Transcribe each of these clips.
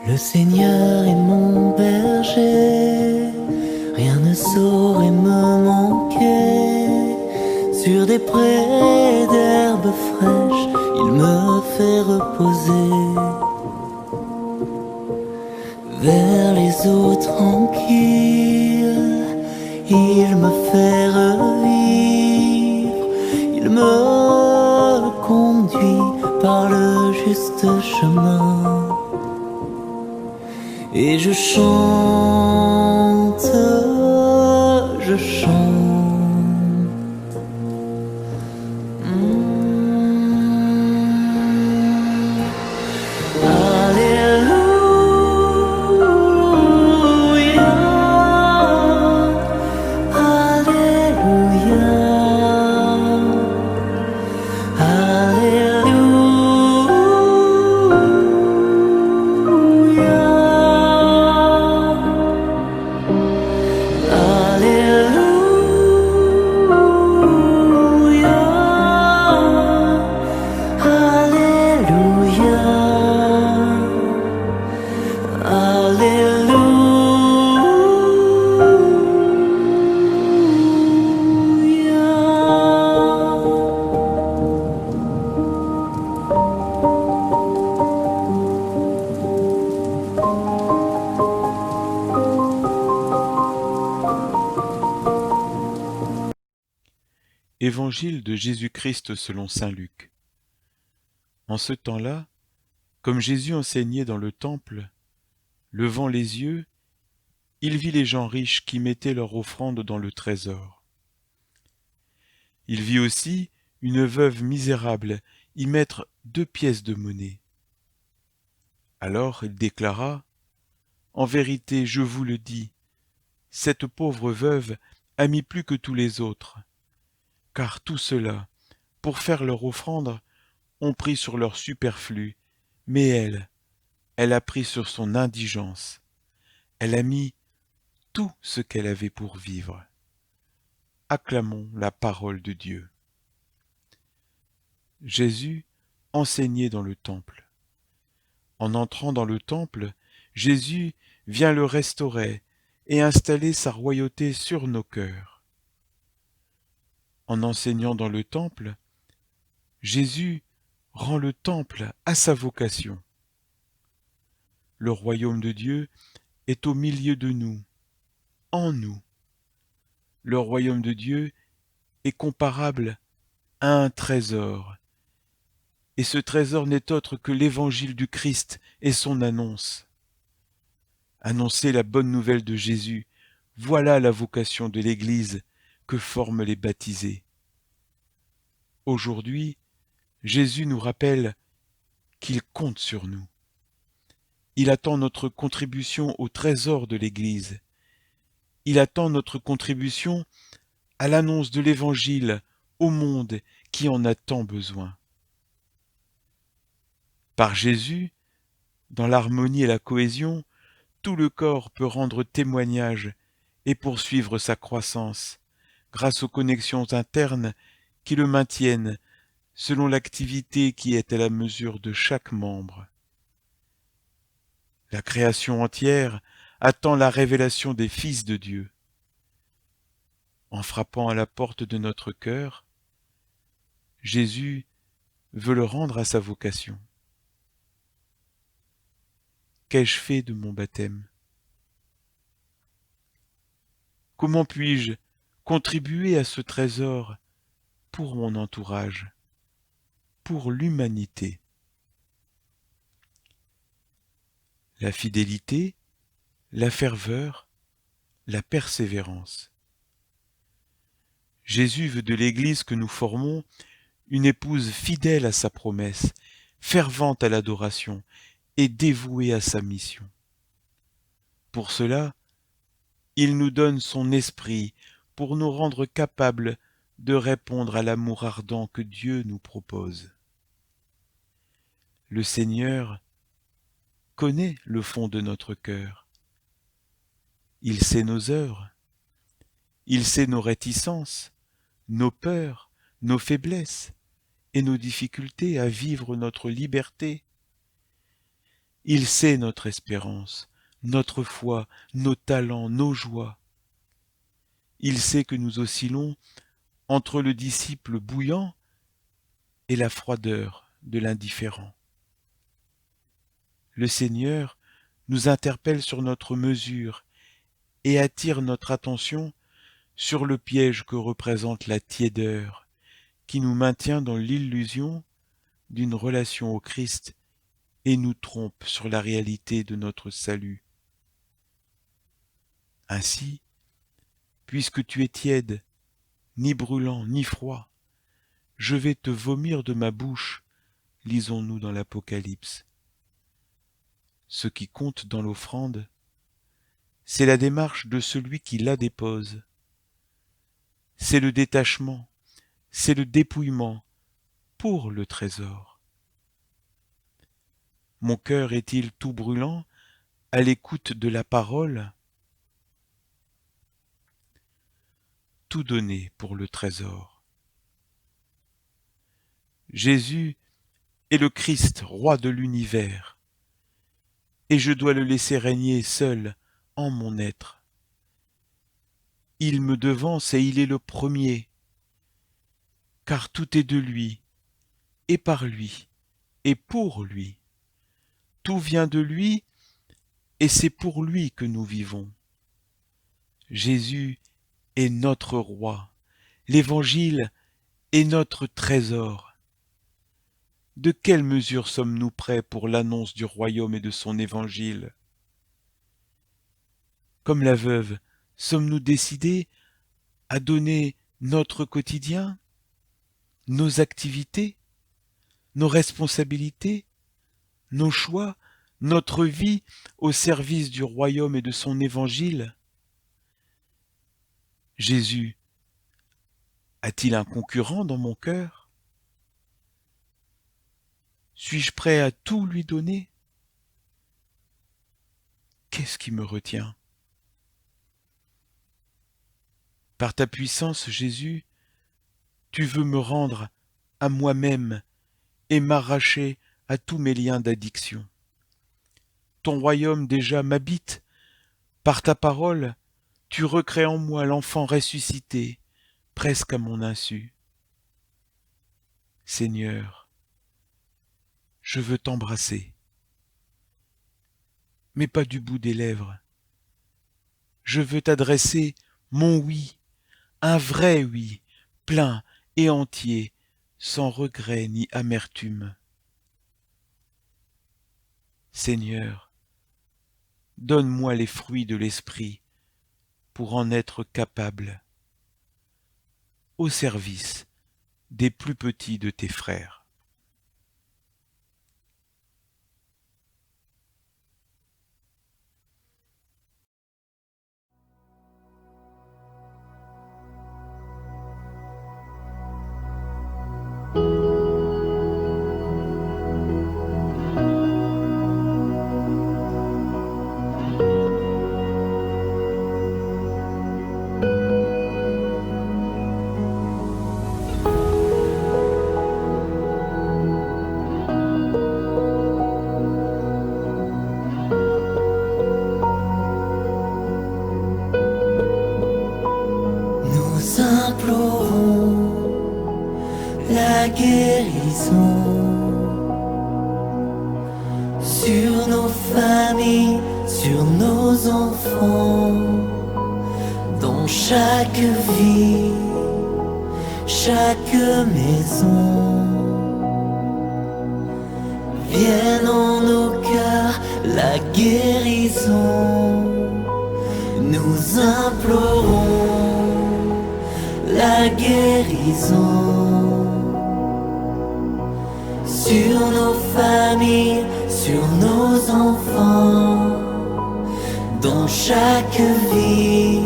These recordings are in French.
Le Seigneur est mon berger, rien ne saurait me manquer. Sur des prés d'herbes fraîches, il me fait reposer. Vers les eaux tranquilles, il me fait revivre. Il me conduit par le juste chemin. Et je chante, je chante. Alléluia, Alléluia, Évangile de Jésus-Christ selon saint Luc. En ce temps-là, comme Jésus enseignait dans le temple, levant les yeux, il vit les gens riches qui mettaient leur offrande dans le trésor. Il vit aussi une veuve misérable y mettre 2 pièces de monnaie. Alors il déclara : « En vérité, je vous le dis, cette pauvre veuve a mis plus que tous les autres, car tous ceux-là, pour faire leur offrande, ont pris sur leur superflu, mais elle a pris sur son indigence. Elle a mis tout ce qu'elle avait pour vivre. » Acclamons la parole de Dieu. Jésus enseignait dans le temple. En entrant dans le temple, Jésus vient le restaurer et installer sa royauté sur nos cœurs. En enseignant dans le temple, Jésus rend le temple à sa vocation. Le royaume de Dieu est au milieu de nous, en nous. Le royaume de Dieu est comparable à un trésor. Et ce trésor n'est autre que l'évangile du Christ et son annonce. Annoncer la bonne nouvelle de Jésus, voilà la vocation de l'Église que forment les baptisés. Aujourd'hui, Jésus nous rappelle qu'il compte sur nous. Il attend notre contribution au trésor de l'Église. Il attend notre contribution à l'annonce de l'Évangile au monde qui en a tant besoin. Par Jésus, dans l'harmonie et la cohésion, tout le corps peut rendre témoignage et poursuivre sa croissance, grâce aux connexions internes qui le maintiennent selon l'activité qui est à la mesure de chaque membre. La création entière attend la révélation des fils de Dieu. En frappant à la porte de notre cœur, Jésus veut le rendre à sa vocation. Qu'ai-je fait de mon baptême ? Comment puis-je contribuer à ce trésor pour mon entourage, pour l'humanité ? La fidélité, la ferveur, la persévérance. Jésus veut de l'Église que nous formons une épouse fidèle à sa promesse, fervente à l'adoration et dévouée à sa mission. Pour cela, il nous donne son esprit pour nous rendre capables de répondre à l'amour ardent que Dieu nous propose. Le Seigneur connaît le fond de notre cœur. Il sait nos œuvres, il sait nos réticences, nos peurs, nos faiblesses et nos difficultés à vivre notre liberté. Il sait notre espérance, notre foi, nos talents, nos joies. Il sait que nous oscillons entre le disciple bouillant et la froideur de l'indifférent. Le Seigneur nous interpelle sur notre mesure et attire notre attention sur le piège que représente la tiédeur qui nous maintient dans l'illusion d'une relation au Christ et nous trompe sur la réalité de notre salut. Ainsi, puisque tu es tiède, ni brûlant, ni froid, je vais te vomir de ma bouche, lisons-nous dans l'Apocalypse. Ce qui compte dans l'offrande, c'est la démarche de celui qui la dépose. C'est le détachement, c'est le dépouillement pour le trésor. Mon cœur est-il tout brûlant à l'écoute de la parole? Tout donner pour le trésor. Jésus est le Christ, roi de l'univers, et je dois le laisser régner seul en mon être. Il me devance et il est le premier, car tout est de lui, et par lui, et pour lui. Tout vient de lui, et c'est pour lui que nous vivons. Jésus est notre roi, l'Évangile est notre trésor. De quelle mesure sommes-nous prêts pour l'annonce du royaume et de son Évangile? Comme la veuve, sommes-nous décidés à donner notre quotidien, nos activités, nos responsabilités, nos choix, notre vie au service du royaume et de son Évangile? Jésus a-t-il un concurrent dans mon cœur? Suis-je prêt à tout lui donner? Qu'est-ce qui me retient? Par ta puissance, Jésus, tu veux me rendre à moi-même et m'arracher à tous mes liens d'addiction. Ton royaume déjà m'habite. Par ta parole, tu recrées en moi l'enfant ressuscité, presque à mon insu. Seigneur, je veux t'embrasser, mais pas du bout des lèvres. Je veux t'adresser mon oui, un vrai oui, plein et entier, sans regret ni amertume. Seigneur, donne-moi les fruits de l'esprit pour en être capable, au service des plus petits de tes frères. Nous implorons la guérison sur nos familles, sur nos enfants, dans chaque vie, chaque maison. Vienne en nos cœurs la guérison. Nous implorons la guérison sur nos familles, sur nos enfants, dans chaque vie,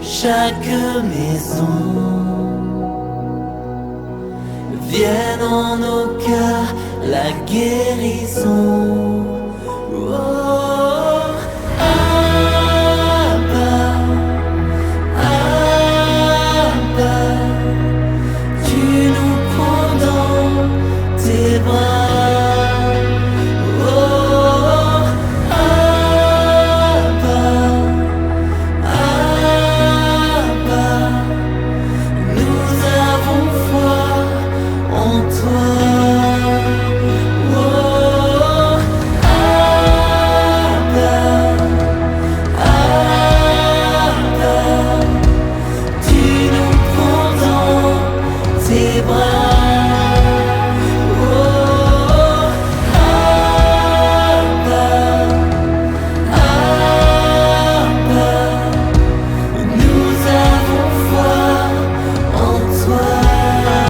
chaque maison. Vienne en nos cœurs la guérison. oh,